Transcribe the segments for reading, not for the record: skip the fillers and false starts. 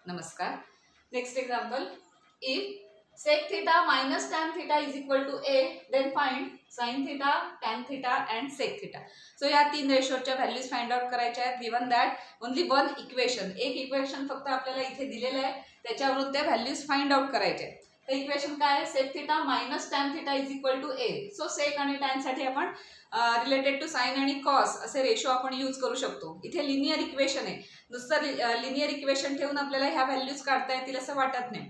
नमस्कार. Next example, if sec theta minus tan theta is equal to a, then find sin theta, tan theta and sec theta. So या तीन रेशोच्या values find out करायच्या आहेत. Given that only one equation, एक equation फक्त आपल्याला इथे दिलेलं आहे, त्याच्यावरून त्या व्हॅल्यूज फाइंड आउट करायच्या आहेत. तर इक्वेशन काय आहे? Sec theta minus tan theta is equal to A. So sec आणि टॅन साठी आपण रिलेटेड टू साइन आणि कॉस असे रेशो आपण यूज करू शकतो. इथे लिनियर इक्वेशन आहे, नुसतं लिनियर इक्वेशन ठेवून आपल्याला ह्या व्हॅल्यूज काढता येतील असं वाटत नाही.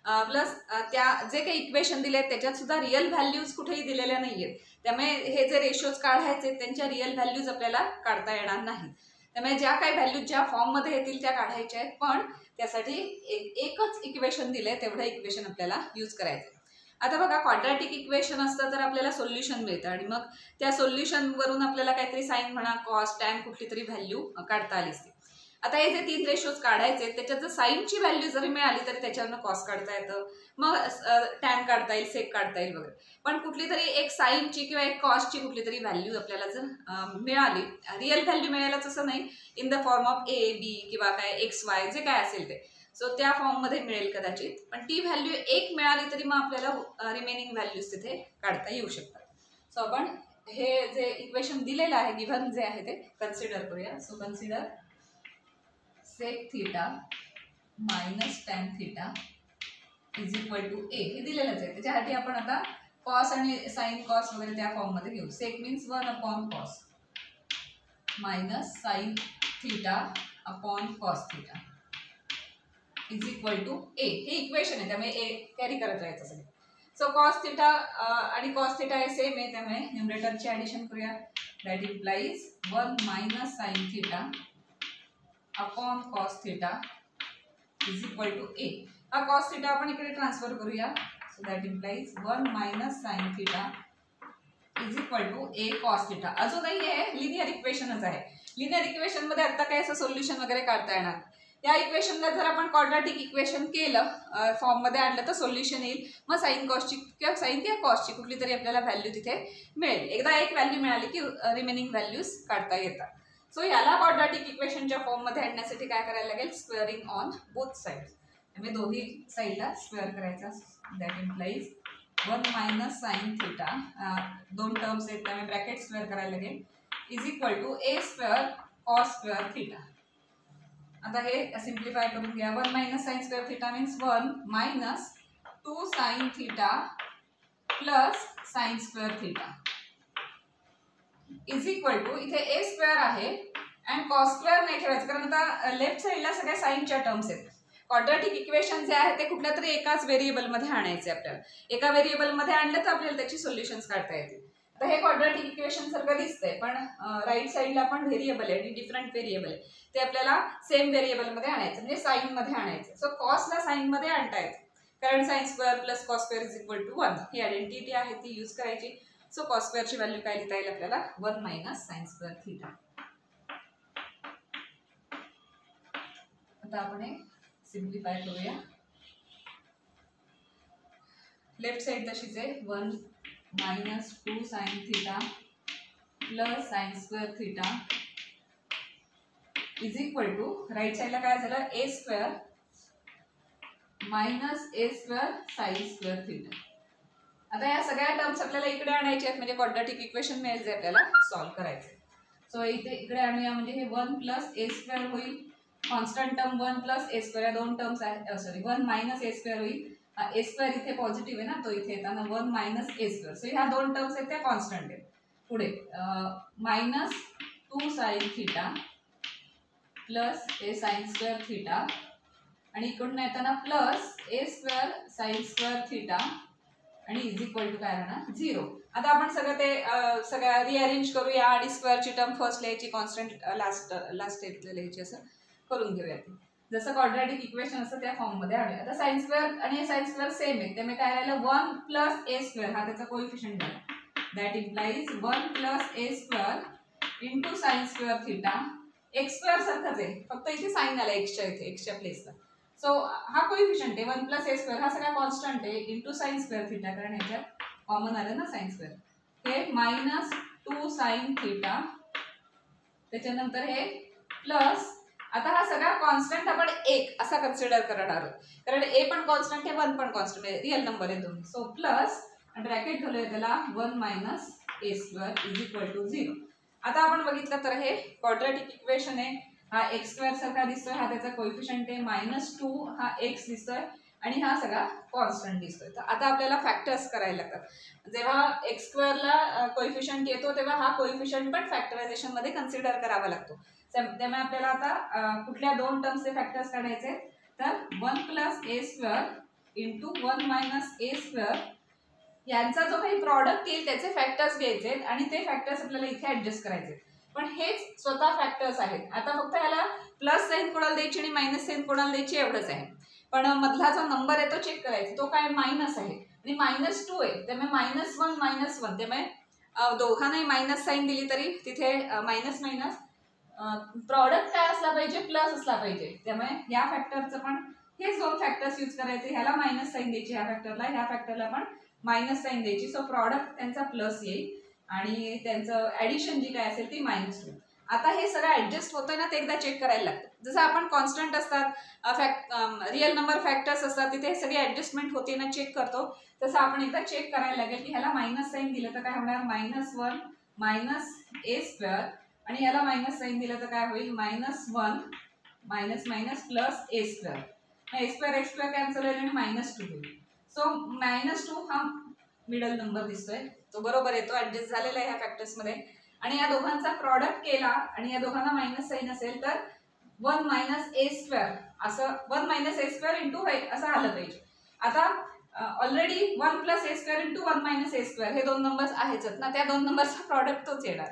प्लस त्या जे काही इक्वेशन दिले आहेत त्याच्यात सुद्धा रिअल व्हॅल्यूज कुठेही दिलेल्या नाहीयेत, त्यामुळे हे जे रेशोज काढायचे त्यांच्या रिअल व्हॅल्यूज आपल्याला काढता येणार नाहीत. त्यामुळे ज्या काही व्हॅल्यूज ज्या फॉर्ममध्ये येतील त्या काढायच्या आहेत, पण त्यासाठी एकच इक्वेशन दिलंय तेवढं इक्वेशन आपल्याला यूज करायचं. आता बघा, क्वाड्रॅटिक इक्वेशन असतं तर आपल्याला सोल्युशन मिळतं आणि मग त्या सोल्युशनवरून आपल्याला काहीतरी साइन म्हणा, कॉस, टॅन कुठली तरी व्हॅल्यू काढता आली असते. आता हे जे तीन रेशोज काढायचे त्याच्यात जर साइनची व्हॅल्यू जरी मिळाली तरी त्याच्यावरनं कॉस काढता येतं, मग टॅन काढता येईल, सेक काढता येईल वगैरे. पण कुठली तरी एक साइनची किंवा एक कॉसची कुठली तरी व्हॅल्यू आपल्याला जर मिळाली, रिअल व्हॅल्यू मिळायलाच असं नाही, इन द फॉर्म ऑफ ए, बी किंवा काय एक्स, वाय जे काय असेल ते, सो त्या फॉर्ममध्ये मिळेल कदाचित. पण ती व्हॅल्यू एक मिळाली तरी मग आपल्याला रिमेनिंग व्हॅल्यूज तिथे काढता येऊ शकतात. सो आपण हे जे इक्वेशन दिलेलं आहे, गिव्हन जे आहे ते कन्सिडर करूया. So consider sec theta minus tan theta is equal to ए. हे दिलेलंच आहे, त्याच्यासाठी आपण आता कॉस आणि साइन कॉस वगैरे त्या फॉर्ममध्ये घेऊ. Sec means 1 upon cos minus sine theta upon cos theta is equal to ए. हे इक्वेशन आहे, त्यामुळे ए कॅरी करत राहायचं सगळं. सो कॉस थीटा आणि कॉस थीटा हे सेम आहे, त्यामुळे न्यूमरेटरची ॲडिशन करूया. That implies 1 minus sine theta upon cos theta is equal to a. हा कॉस थीटा आपण इकडे ट्रान्सफर करूया. So that implies 1 minus sine theta is equal to a cos theta. अजूनही हे लिनियर इक्वेशनच आहे. लिनियर इक्वेशन मध्ये आता काय असं सोल्युशन वगैरे काढता येणार. या इक्वेशनला जर आपण क्वाड्रॅटिक इक्वेशन केलं, फॉर्म मध्ये आणलं तर सोल्युशन येईल. मग साइन कॉसची किंवा साइन किंवा कॉसची कुठली तरी आपल्याला व्हॅल्यू तिथे मिळेल. एकदा एक व्हॅल्यू मिळाली की रिमेनिंग व्हॅल्यूज काढता येतात. सो याला क्वाड्रॅटिक इक्वेशनच्या फॉर्म मध्ये आणण्यासाठी काय करायला लागेल? Squaring on both sides. त्यामुळे दोन्ही साइडला स्क्वेअर करायचा. That implies 1 minus sine theta, दोन टर्म्स आहेत त्यामुळे ब्रॅकेट स्क्वेअर करायला लागेल, is equal to a square cos square theta. आता हे सिम्प्लिफाय करून घ्या. 1 minus sine square theta means 1 minus 2 sine theta plus sine square theta is equal to, इथे ए स्क्वेअर आहे अँड कॉस स्क्वेअर नाही ठेवायचं कारण आता लेफ्ट साईडला सगळ्या साइनच्या टर्म्स आहेत. क्वाड्रॅटिक इक्वेशन जे आहे ते कुठल्या तरी एकाच व्हेरिएबलमध्ये आणायचे आपल्याला. एका व्हेरिएबलमध्ये आणलं तर आपल्याला त्याची सोल्युशन्स काढता येतील. आता हे क्वाड्रॅटिक इक्वेशन सारखं दिसतंय, पण राईट साईडला पण व्हेरिएबल आहे आणि डिफरंट व्हेरिएबल आहे, ते आपल्याला सेम व्हेरिएबलमध्ये आणायचं, म्हणजे साईनमध्ये आणायचं. सो कॉसला साईनमध्ये आणता येतं कारण sine square plus cos square is equal to 1 ही आयडेंटिटी आहे ती यूज करायची. सो कॉस स्क्वेअरची व्हॅल्यू काय लिहिता येईल आपल्याला? 1 मायनस साइन स्क्वेअर थीटा. आता आपण हे सिम्प्लिफाय करूया. लेफ्ट साइड तशीच आहे, 1 minus 2 sine theta plus sine square theta is equal to, right साइडला काय झालं? A square minus a square sine square theta. आता या सगळ्या टर्म्स आपल्याला इकडे आणायचे आहेत, म्हणजे क्वाड्रॅटिक इक्वेशन मिळेल जे आपल्याला सॉल्व्ह करायचे. सो इकडे आणूया, म्हणजे हे 1 प्लस ए स्क्वेअर होईल, constant term 1 plus a square, या दोन टर्म्स आहेत, सॉरी 1 मायनस ए स्क्वेअर होईल. ए स्क्वेअर इथे पॉझिटिव्ह आहे ना, तो इथे येताना 1 मायनस ए स्क्वेअर. सो ह्या दोन टर्म्स आहेत त्या कॉन्स्टंट आहेत. पुढे मायनस 2 साइन थीटा प्लस ए साइन स्क्वेअर थीटा आणि इकडून येताना plus a square sine square theta आणि इज इक्वल टू काय राहणार? 0. आता आपण सगळं ते सगळ्या रिअरेंज करूया आणि स्क्वेअरची टर्म फर्स्ट लिहायची, कॉन्स्टंट लास्ट स्टेपला लिहायची, असं करून घेऊया. जसं क्वाड्रॅटिक इक्वेशन असतं त्या फॉर्ममध्ये आणूया. आता साइन स्क्वेअर आणि साइन स्क्वेअर सेम आहे, त्यामुळे काय राहिलं? 1 प्लस ए स्क्वेअर हा त्याचा कोएफिशियंट आहे. That implies 1 plus a square into sine square theta. X square सारखंच आहे, फक्त इथे साइन आला एक्सच्या इथे, एक्सच्या प्लेसला. सो हा कोएफिशियंट आहे 1 प्लस ए स्क्वेअर, हा सगळा कॉन्स्टंट आहे, इंटू साइन स्क्वेअर थीटा, कारण ह्याच्यात कॉमन आलं ना साइन स्क्वेअर. हे मायनस 2 साइन थीटा, त्याच्यानंतर हे प्लस आता हा सगळा कॉन्स्टंट आपण 1 असा कन्सिडर करणार आहोत, कारण a पण कॉन्स्टंट आहे 1 पण कॉन्स्टंट आहे, रिअल नंबर आहे दोन्ही. सो प्लस ब्रॅकेट ठेवलंय त्याला 1 minus a square is equal to 0. आता आपण बघितलं तर हे क्वाड्रॅटिक इक्वेशन आहे. हा एक्स स्क्वेअर सारखा दिसतोय, हा त्याचा कोएफिशियंट आहे -2, हा एक्स दिसतोय आणि हा सगळा कॉन्स्टंट दिसतोय. तर आता आपल्याला फॅक्टर्स करायला लागतात. जेव्हा एक्स स्क्वेअरला कोएफिशियंट येतो तेव्हा हा कोएफिशियंट पण फॅक्टरायझेशन मध्ये कन्सिडर करावा लागतो. त्यामुळे आपल्याला आता कुठल्या दोन टर्म्सचे फॅक्टर्स काढायचे, तर 1 plus a square into 1 minus a square यांचा जो काही प्रॉडक्ट येईल त्याचे फॅक्टर्स घ्यायचे आणि ते फॅक्टर्स आपल्याला इथे ऍडजस्ट करायचे. पण हेच स्वतः फॅक्टर्स आहेत. आता फक्त ह्याला प्लस साईन कोणाला द्यायची आणि मायनस साईन कोणाला द्यायची एवढंच आहे. पण मधला जो नंबर आहे तो चेक करायचा, तो काय मायनस आहे आणि -2 आहे, त्यामुळे -1 त्यामुळे दोघांनाही मायनस साईन दिली तरी तिथे मायनस मायनस प्रॉडक्ट काय असला पाहिजे, प्लस असला पाहिजे. त्यामुळे या फॅक्टरचं पण हेच दोन फॅक्टर्स यूज करायचे, ह्याला मायनस साईन द्यायची ह्या फॅक्टरला पण मायनस साईन द्यायची. सो प्रॉडक्ट त्यांचा प्लस येईल आणि त्यांचं ऍडिशन जी काय असेल ती -2. आता हे सगळं ऍडजस्ट होतंय ना ते एकदा चेक करायला लागतं. जसं आपण कॉन्स्टंट असतात, रिअल नंबर फॅक्टर्स असतात, तिथे सगळी ऍडजस्टमेंट होते ना चेक करतो, तसं आपण एकदा चेक करायला लागेल की ह्याला मायनस साईन दिलं तर काय होणार, -1 मायनस ए स्क्वेअर आणि याला मायनस साईन दिलं तर काय होईल, -1 minus minus plus a square. A square cancel होईल आणि -2 होईल. सो -2 हा मिडल नंबर दिसतोय, तो बरोबर येतो, ऍडजस्ट झालेला आहे ह्या फॅक्टर्स मध्ये. आणि या दोघांचा प्रॉडक्ट केला आणि या दोघांना मायनस साईन असेल तर 1 मायनस ए स्क्वेअर असं 1 मायनस ए स्क्वेअर इंटू असं आलं पाहिजे. आता already 1 plus a square into 1 minus a square हे दोन नंबर्स आहेच ना, त्या दोन नंबरचा प्रॉडक्ट तोच येणार,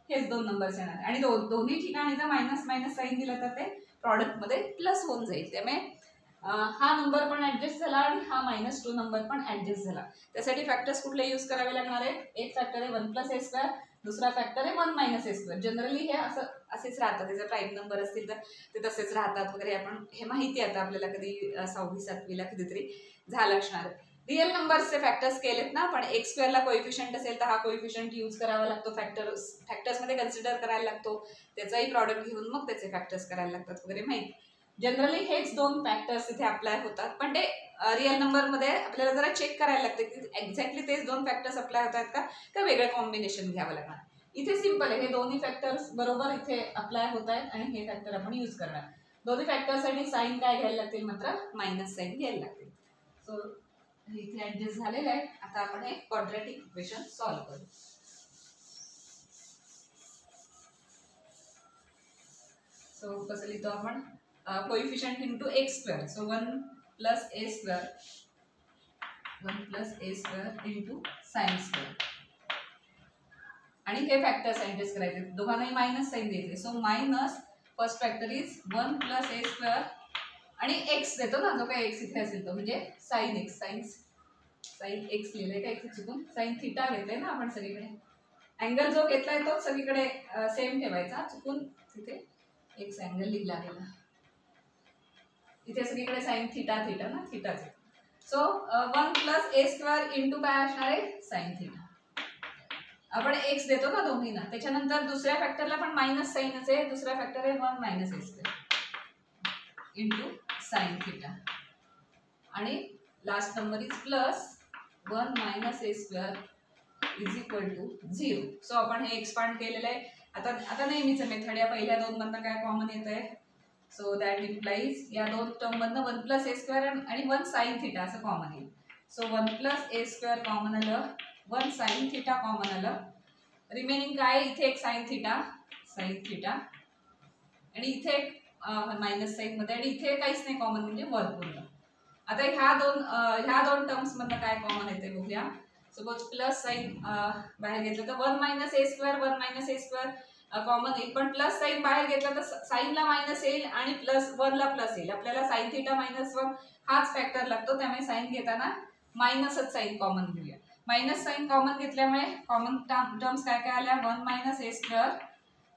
हेच दोन नंबर्स येणार आणि दोन्ही ठिकाणी जर मायनस मायनस साईन दिलं तर ते प्रॉडक्ट मध्ये प्लस होऊन जाईल. त्यामुळे हा नंबर पण ऍडजस्ट झाला आणि हा -2 नंबर पण ऍडजस्ट झाला. त्यासाठी फॅक्टर्स कुठले यूज करावे लागणार आहे, एक फॅक्टर आहे 1 प्लस ए स्क्वेअर, दुसरा फॅक्टर आहे 1 मायनस ए स्क्वेअर. जनरली हे असेच राहतात, त्याचे प्राईम नंबर असतील तर ते तसेच राहतात वगैरे. आपण हे माहिती आहे आता आपल्याला, कधी 6वी 7वीला कधीतरी झालं असणार. रिअल नंबर्सचे फॅक्टर्स केलेत ना आपण, एक्स स्क्वेअरला कोएफिशियंट असेल तर हा कोएफिशियंट यूज करावा लागतो, फॅक्टर्स मध्ये कन्सिडर करायला लागतो, त्याचाही प्रॉडक्ट घेऊन मग त्याचे फॅक्टर्स करायला लागतात वगैरे माहिती. जनरली हेच दोन फॅक्टर्स इथे अप्लाय होतात, पण ते रिअल नंबर मध्ये आपल्याला जरा चेक करायला लागतं की एक्झॅक्टली तेच दोन फॅक्टर्स अप्लाय होत आहेत का वेगळं कॉम्बिनेशन घ्यावं लागणार. इथे सिंपल आहे, हे दोन्ही फॅक्टर्स बरोबर इथे अप्लाय होत आहेत आणि हे फॅक्टर आपण यूज करणार. दोन्ही फॅक्टरसाठी साईन काय घ्यायला लागतील, मात्र मायनस साईन घ्यायला लागतील. सो इथे ऍडजस्ट झालेलं आहे. आता आपण हे क्वाड्रॅटिक इक्वेशन सॉल्व्ह करू. सो कसं लिहितो आपण, coefficient into x square, so 1 plus a square into sine square आणि हे फॅक्टर्स ऍडजस्ट करायचे, दोघांनाही मायनस साईन द्यायचे. So minus first factor is 1 plus a square आणि एक्स देतो ना, जो काही एक्स इथे असेल तो म्हणजे साइन एक्स, साइन एक्स लिहिलंय का इथे चुकून, साइन थिटा घेतलंय ना आपण सगळीकडे, अँगल जो घेतलाय तो सगळीकडे सेम ठेवायचा, चुकून तिथे एक्स अँगल लिहिला गेला, इथे सगळीकडे साइन थिटा ना, थिटाच. So 1 plus a square into काय असणार आहे, साइन थिटा. आपण एक्स देतो ना दोन्हीना, त्याच्यानंतर दुसऱ्या फॅक्टरला पण मायनस साईन असेल, दुसरा फॅक्टर आहे 1 minus a square into sine theta आणि last number is plus 1 minus a square is equal to 0. So आपण हे एक्सपांड केलेलं आहे. आता नेहमीचं मेथड, या पहिल्या दोन मधनं काय कॉमन येत आहे, सो दॅट इम्प्लाइज या दोन टर्म मधनं 1 प्लस ए स्क्वेअर आणि 1 साइन थिटा असं कॉमन येईल. So 1 plus a square common आलं, 1 साइन थिटा कॉमन आलं, रिमेनिंग काय, इथे एक साइन थिटा आणि इथे एक मायनस साइन मध्ये आणि इथे काहीच नाही कॉमन म्हणजे वर्गमूळ. आता ह्या दोन टर्म्स मधनं काय कॉमन येते बघूया. सपोज प्लस साइन बाहेर घेतलं तर 1 मायनस ए स्क्वेअर कॉमन येईल, पण प्लस साइन बाहेर घेतला तर साइनला मायनस येईल आणि प्लस 1 ला प्लस येईल. आपल्याला साइन थिटा -1 हाच फॅक्टर लागतो, त्यामुळे साइन घेताना मायनसच साइन कॉमन घेऊया. मायनस साइन कॉमन घेतल्यामुळे कॉमन टर्म्स काय काय आल्या, 1 minus a square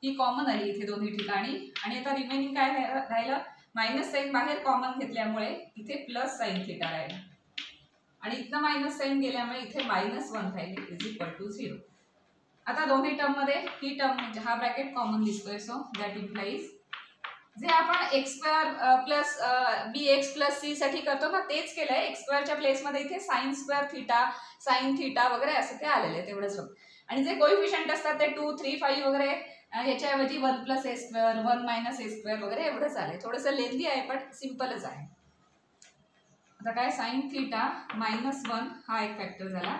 he common आली इथे दोन्ही ठिकाणी आणि आता रिमेनिंग काय राहिलं, मायनस साइन बाहेर कॉमन घेतल्यामुळे इथे प्लस साइन थिटा राहिला आणि इथनं मायनस साइन गेल्यामुळे इथे -1 राहिले इज इक्वल टू 0. आता दोन्ही टर्म मध्ये ही टर्म म्हणजे हा ब्रॅकेट कॉमन दिसतोय, सो दॅट इम्प्लाइज जे आपण एक्स स्क्वेअर प्लस बी एक्स प्लस सी साठी करतो ना तेच केलंय. एक्स स्क्वेअरच्या प्लेसमध्ये इथे sign square theta, sine theta वगैरे असं ते आलेलं आहे तेवढंच फक्त. आणि जे कोइफिशियंट असतात ते 2, 3, 5 वगैरे ह्याच्याऐवजी 1 plus a square, 1 minus a square वगैरे एवढंच आलंय. थोडंसं लेंदी आहे पण सिम्पलच आहे. आता काय साइन थिटा -1 हा एक फॅक्टर झाला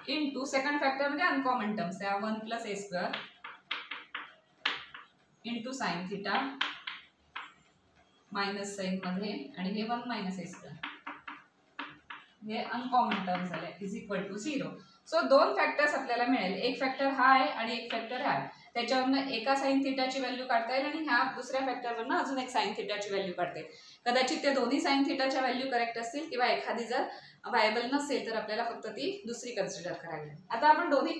इंटू सेकंड फॅक्टर म्हणजे अनकॉमन टर्म्स आहे 1 plus a square into sine theta minus sine मध्ये आणि हे 1 मायनस ए स्क्वेअर हे अनकॉमन टर्म झाले इज इक्वल टू 0. सो दोन फॅक्टर्स आपल्याला मिळेल. एक फॅक्टर हा आहे आणि एक फॅक्टर हा आहे. त्याच्यावरनं एका साइन थिटाची व्हॅल्यू काढता येईल आणि ह्या दुसऱ्या फॅक्टरवरनं अजून एक साइन थिटाची व्हॅल्यू काढता येईल. कदाचित ते दोन्ही साइन थिटाच्या व्हॅल्यू करेक्ट असतील किंवा एखादी जर व्हायबल नसेल तर आपल्याला फक्त ती दुसरी कन्सिडर करावी लागेल. आता आपण दोन्ही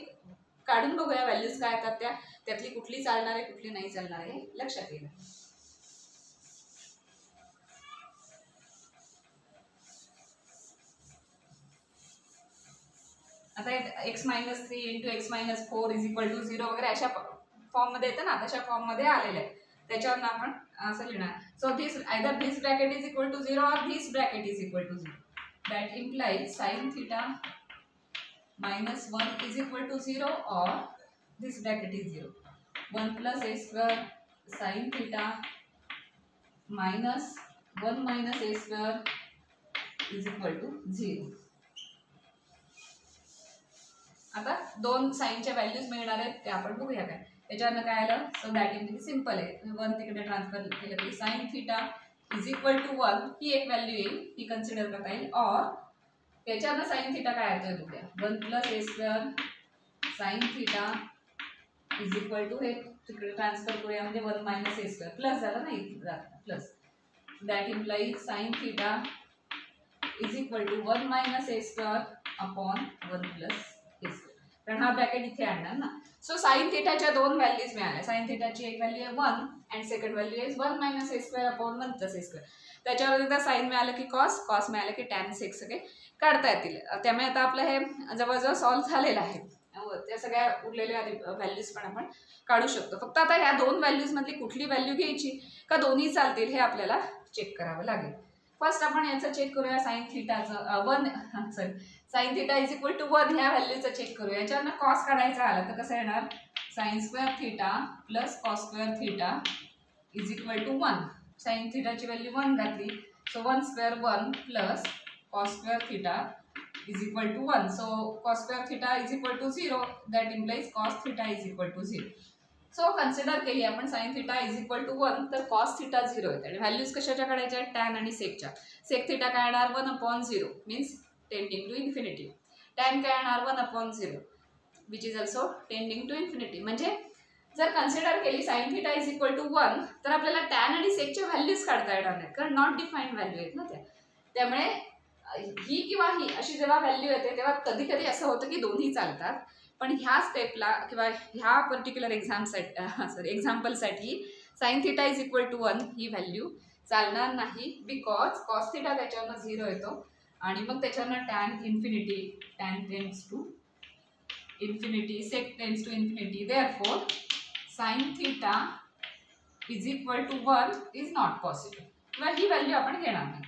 काढून बघूया व्हॅल्यूज काय येतात त्यातली कुठली चालणार आहे कुठली नाही चालणार आहे हे लक्षात येईल. आता x-3 into x-4 is equal to 0 वगैरे अशा फॉर्म मध्ये येतं ना तशा फॉर्म मध्ये आलेलं आहे. त्याच्यावर आपण असं लिहिणार. So this either this bracket is equal to 0 और this bracket is equal to 0. That implies sine theta -1 is equal to 0 और this bracket is 0. 1 plus a square sine theta -1 minus a square is equal to 0. आता दोन साइनच्या values मिळणार आहेत ते आपण बघूया काय. त्याच्यावरनं काय आलं. सो दॅट इज सिम्पल आहे. 1 तिकडे ट्रान्सफर केलं की sine theta is equal to 1 ही एक व्हॅल्यू येईल ही कन्सिडर करता येईल. और त्याच्यावरनं साइन थिटा काय येतोय बघूया. 1 plus a square sine theta is equal to हे तिकडे ट्रान्सफर करूया म्हणजे 1 मायनस ए स्क्वेअर प्लस झालं नाही plus. That implies sine theta is equal to 1 minus a square upon 1 plus कारण हा ब्रॅकेट इथे आणणार ना. सो साइन थिटाच्या दोन व्हॅल्यूज मिळाल्या. साइन थिटाची एक व्हॅल्यू आहे 1 अँड सेकंड व्हॅल्यू आहे 1 minus a square upon 1 plus a square. त्याच्यावर एकदा साइन मिळालं की कॉस मिळालं की टॅन सेक सगळे काढता येतील. त्यामुळे आता आपलं हे जवळजवळ सॉल्व्ह झालेलं आहे. त्या सगळ्या उरलेल्या व्हॅल्यूज पण आपण काढू शकतो. फक्त आता ह्या दोन व्हॅल्यूज मधली कुठली व्हॅल्यू घ्यायची का दोन्ही चालतील हे आपल्याला चेक करावं लागेल. फर्स्ट आपण याचं चेक करूया साइन थिटाचं sine theta is equal to 1 ह्या व्हॅल्यूचं चेक करूया. याच्यानं कॉस काढायचा आला तर कसं येणार. Sine square theta plus cos square theta is equal to 1. Sine थिटाची व्हॅल्यू 1 घातली so 1 square 1 plus cos square theta is equal to 1. So cos square theta is equal to 0 that implies cos theta is equal to 0. So consider केली आपण sine theta is equal to 1 तर cos theta 0 येते. आणि values कशाच्या काढायच्या tan आणि सेकच्या. Sec theta काय येणार 1 upon 0 means tending to infinity. Tan काय येणार 1 upon 0 which is also tending to infinity. म्हणजे जर कन्सिडर केली sine theta is equal to 1 तर आपल्याला टॅन आणि सेकच्या व्हॅल्यूज काढता येणार नाहीत कारण नॉट डिफाईन्ड व्हॅल्यू आहेत ना त्या. त्यामुळे ही किंवा ही अशी जेव्हा व्हॅल्यू येते तेव्हा कधी कधी असं होतं की दोन्ही चालतात. पण ह्या स्टेपला किंवा ह्या पर्टिक्युलर एक्झाम्पलसाठी sine theta is equal to 1 ही व्हॅल्यू चालणार नाही बिकॉज कॉस थिटा त्याच्यावरनं 0 येतो आणि मग त्याच्यावरनं tan infinity tan tends to infinity sec tends to infinity. Therefore sine theta is equal to 1 is not possible. किंवा ही व्हॅल्यू आपण घेणार नाही.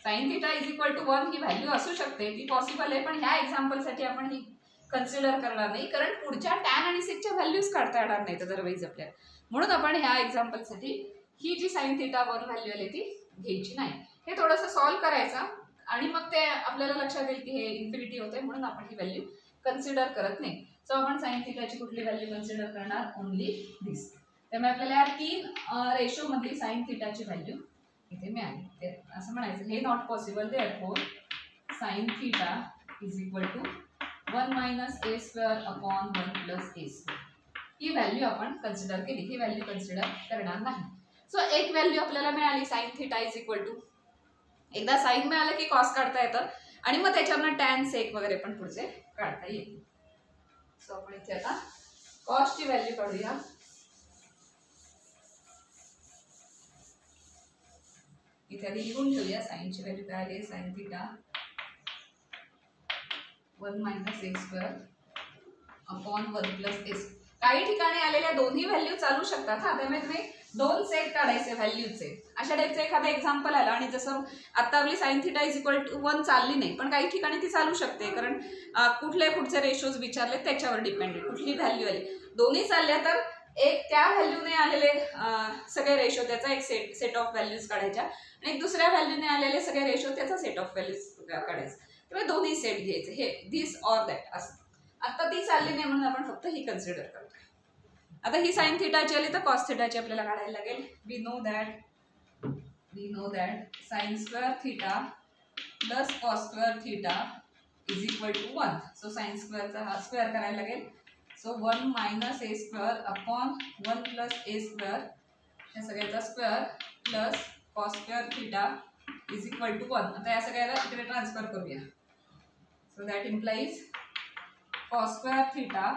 Sine theta is equal to 1 ही व्हॅल्यू असू शकते ती पॉसिबल आहे पण ह्या एक्झाम्पलसाठी आपण ही कन्सिडर करणार नाही कारण पुढच्या टॅन आणि सेकच्या व्हॅल्यूज काढता येणार नाहीत अदरवाईज आपल्याला. म्हणून आपण ह्या एक्झाम्पलसाठी ही जी साइन थिटा 1 व्हॅल्यू आली ती घ्यायची नाही. हे थोडंसं सॉल्व्ह करायचं आणि मग ते आपल्याला लक्षात येईल की हे इन्फिनिटी होते म्हणून आपण ही व्हॅल्यू कन्सिडर करत नाही. सो आपण साइन थिटाची कुठली व्हॅल्यू कन्सिडर करणार ओनली दिस. त्यामुळे आपल्याला या 3 रेशो मधली साइन थिटाची व्हॅल्यू इथे मिळाली. असं म्हणायचं हे not possible. Therefore sine theta is equal to 1 minus a square upon 1 plus a square ही व्हॅल्यू आपण कन्सिडर केली. ही व्हॅल्यू कन्सिडर करणार नाही. सो एक व्हॅल्यू आपल्याला मिळाली sine theta is equal to एकदा साइन मिळालं की कॉस काढता येतं आणि मग त्याच्यावरनं टॅन सेक वगैरे पण पुढचे काढता येईल. सो आपण इथे आता कॉसची व्हॅल्यू काढूया. इथे आधी लिहून ठेवूया साइनची व्हॅल्यू काय आली. Sign theta 1 minus a square upon 1 plus ए. काही ठिकाणी आलेल्या दोन्ही व्हॅल्यू चालू शकतात हा, त्यामुळे तुम्ही दोन सेट काढायचे व्हॅल्यूचे. अशा टाईपचं एखादं एक्झाम्पल आलं आणि जसं आता आपली sine theta is equal to 1 चालली नाही, पण काही ठिकाणी ती चालू शकते, कारण कुठले पुढचे रेशोज विचारले त्याच्यावर डिपेंड आहे कुठली व्हॅल्यू आली. दोन्ही चालल्या तर एक त्या व्हॅल्यूने आलेले सगळे रेशो त्याचा एक सेट ऑफ व्हॅल्यूज काढायच्या आणि एक दुसऱ्या व्हॅल्यूने आलेले सगळे रेशो त्याचा सेट ऑफ व्हॅल्यूज काढायचा. तेव्हा दोन्ही सेट घ्यायचे, हे दिस ऑर दॅट असं. आता ती चालली नाही म्हणून आपण फक्त ही कन्सिडर करतो. आता ही साइन थिटाची आली तर कॉस थिटाची आपल्याला काढायला लागेल. We know that sine square theta plus cos square theta is equal to 1. So sine स्क्वेअरचा हा स्क्वेअर करायला लागेल. So 1 minus a square upon 1 plus a square या सगळ्याचा square plus cos square theta is equal to 1. आता या सगळ्याला इकडे ट्रान्सफर करूया. So that implies cos square theta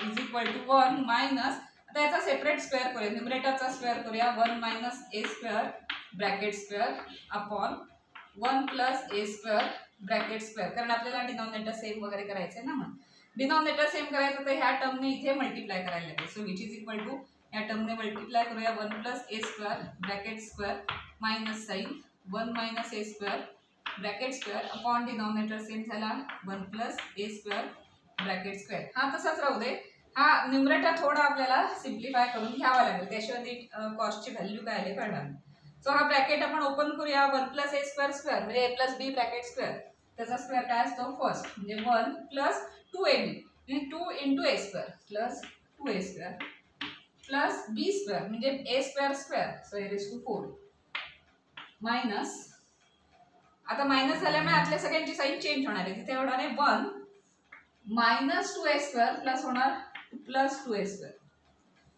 is equal to 1 minus, आता याचा सेपरेट स्क्वेअर करूया, न्यूमरेटरचा स्क्वेअर करूया. 1 minus a square bracket square upon 1 plus a square bracket square, कारण आपल्याला डिनॉमिनेटर सेम वगैरे करायचं आहे ना. म्हणून डिनॉमिनेटर सेम करायचं तर ह्या टर्मने इथे मल्टिप्लाय करायला लागेल. So which is equal to या टर्मने मल्टिप्लाय करूया 1 plus a square bracket square minus sine 1 minus a square bracket square upon denominator same झाला 1 plus a square bracket square. हा तसाच राहू दे. हा न्यूमरेटर थोडा आपल्याला सिम्प्लिफाय करून घ्यावा लागेल, त्याशिवाय नीट कॉस्टची व्हॅल्यू काय आली कळणार. सो हा ब्रॅकेट आपण ओपन करूया. 1 प्लस ए स्क्वेअर स्क्वेअर म्हणजे a plus b bracket square, त्याचा स्क्वेअर काय असतो फर्स्ट म्हणजे 1 प्लस 2ab म्हणजे 2 into a square plus 2a square plus b square म्हणजे a square square, so a raise to 4 minus, आता minus झाल्यामुळे आतल्या सगळ्यांची साईन चेंज होणार आहे. तिथे होणार आहे 1 मायनस 2a स्क्वेअर प्लस होणार प्लस 2a स्क्वेअर.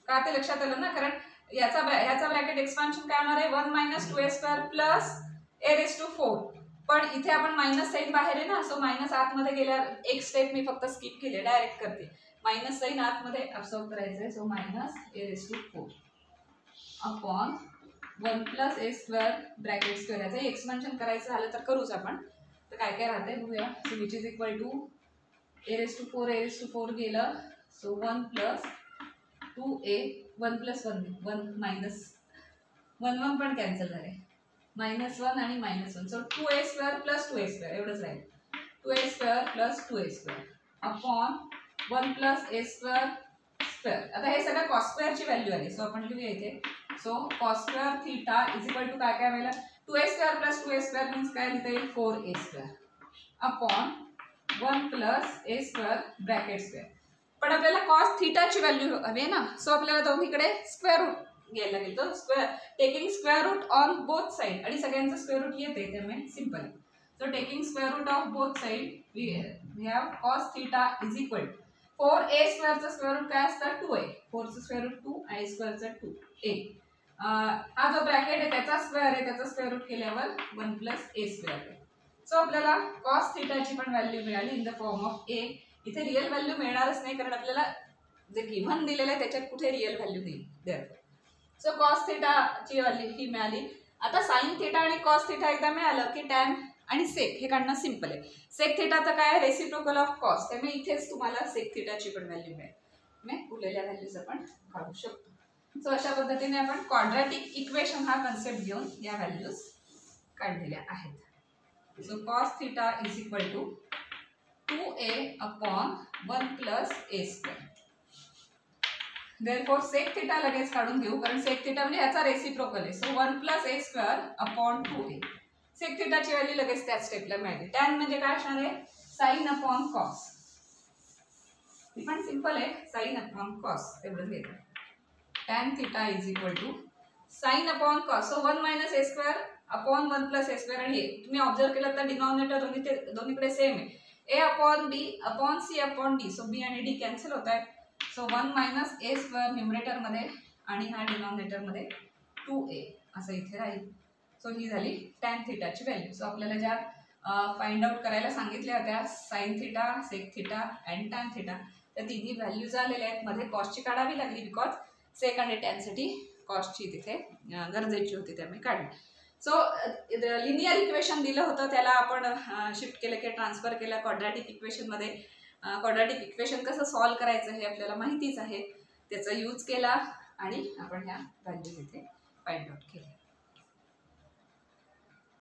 का ते लक्षात आलं ना, कारण याचा ब्रॅकेट एक्सपान्शन काय होणार आहे 1 minus 2a square plus a raise to 4. पण इथे आपण मायनस साईन बाहेर आहे ना, सो मायनस आतमध्ये गेल्यावर एक स्टेप मी फक्त स्किप केली, डायरेक्ट करते. मायनस साईन आतमध्ये अब्सॉर्ब करायचंय. So minus a raise to 4 upon 1 plus a square bracket square. याचं एक्सपान्शन करायचं झालं तर करूच आपण. तर काय काय राहते बघूया. So which is equal to a raise to 4 गेलं. So 1 plus 2a 1 plus 1 minus 1 पण कॅन्सल झाले, -1 आणि -1. So 2a square plus 2a square एवढंच राहील. 2a square plus 2a square upon 1 plus a square square. आता हे सगळं कॉस स्क्वेअरची व्हॅल्यू आली. सो आपण लिहूया इथे. So cos square theta is equal to काय काय व्हायला 2a square plus 2a square means काय लिहिता येईल 4a square upon 1 plus a square bracket square. पण आपल्याला कॉस थिटाची व्हॅल्यू हवी आहे ना, सो आपल्याला दोन्हीकडे स्क्वेअर रूट घ्यायला लागेल. तो square taking square root on both side आणि सगळ्यांचं स्क्वेअर रूट येते त्यामुळे simple. So taking square root of both side we have cos theta is equal to 4a स्क्वेअरचं स्क्वेअर रूट काय असतं 2a, 4चं स्क्वेअर रूट 2, a स्क्वेअरचं 2a. हा जो ब्रॅकेट आहे त्याचा स्क्वेअर आहे, त्याचा स्क्वेअर रूट केल्यावर 1 प्लस ए स्क्वेअर आहे. सो आपल्याला कॉस थिटाची पण व्हॅल्यू मिळाली इन द फॉर्म ऑफ ए. इथे रिअल व्हॅल्यू मिळणारच नाही, कारण आपल्याला जे गिव्हन दिलेलं आहे त्याच्यात कुठे रिअल व्हॅल्यू नाही. सो कॉस थिटाची व्हॅल्यू ही मिळाली. आता साइन थिटा आणि कॉस थिटा एकदा मिळालं की टॅन आणि सेक हे काढणं सिंपल आहे. सेक थिटा तर काय रेसिप्रोकल ऑफ कॉस, त्यामुळे इथेच तुम्हाला सेक थिटाची पण व्हॅल्यू मिळेल. उरलेल्या व्हॅल्यूज आपण काढू शकतो. सो अशा पद्धतीने आपण क्वाड्रॅटिक इक्वेशन हा कन्सेप्ट घेऊन या व्हॅल्यूज काढलेल्या आहेत. So cos theta is equal to 2a upon 1 plus a square. Therefore sec theta लगेच काढून घेऊ, कारण सेक थिटा म्हणजे ह्याचा रेसिप्रोकल आहे. So 1 plus a square upon 2a. Sec थिटाची value लगेच त्याच स्टेपला मिळाली. टॅन म्हणजे काय असणार आहे साइन अपॉन कॉस. ही पण सिंपल आहे, साइन अपॉन कॉस एवढंच घेतो. Tan theta is equal to sine upon cos. So 1 minus a square upon 1 plus a square. आणि हे तुम्ही ऑब्झर्व केलं तर डिनॉमिनेटर दोन्हीकडे सेम आहे. A upon b upon c upon d. So b आणि डी कॅन्सल होत आहेत. सो 1 मायनस ए स्क्वेअर न्यूमरेटरमध्ये आणि हा डिनॉमिनेटरमध्ये 2a असं इथे राहील. सो ही झाली टॅन थिटाची व्हॅल्यू. सो आपल्याला ज्या फाइंड आउट करायला सांगितल्या होत्या sine theta, sec theta and tan theta, त्या तिन्ही व्हॅल्यूज आलेल्या आहेत. मध्ये कॉस्टची काढावी लागली बिकॉज सेक आणि टॅनसाठी कॉस्टची तिथे गरजेची होती त्यामुळे काढली. सो लिनियर इक्वेशन दिलं होतं त्याला आपण शिफ्ट केलं की ट्रान्सफर केलं क्वाड्रॅटिक इक्वेशनमध्ये. क्वाड्रॅटिक इक्वेशन कसं सॉल्व्ह करायचं हे आपल्याला माहितीच आहे. त्याचा यूज केला आणि आपण ह्या व्हॅल्यूज इथे फाइंड आउट केल्या.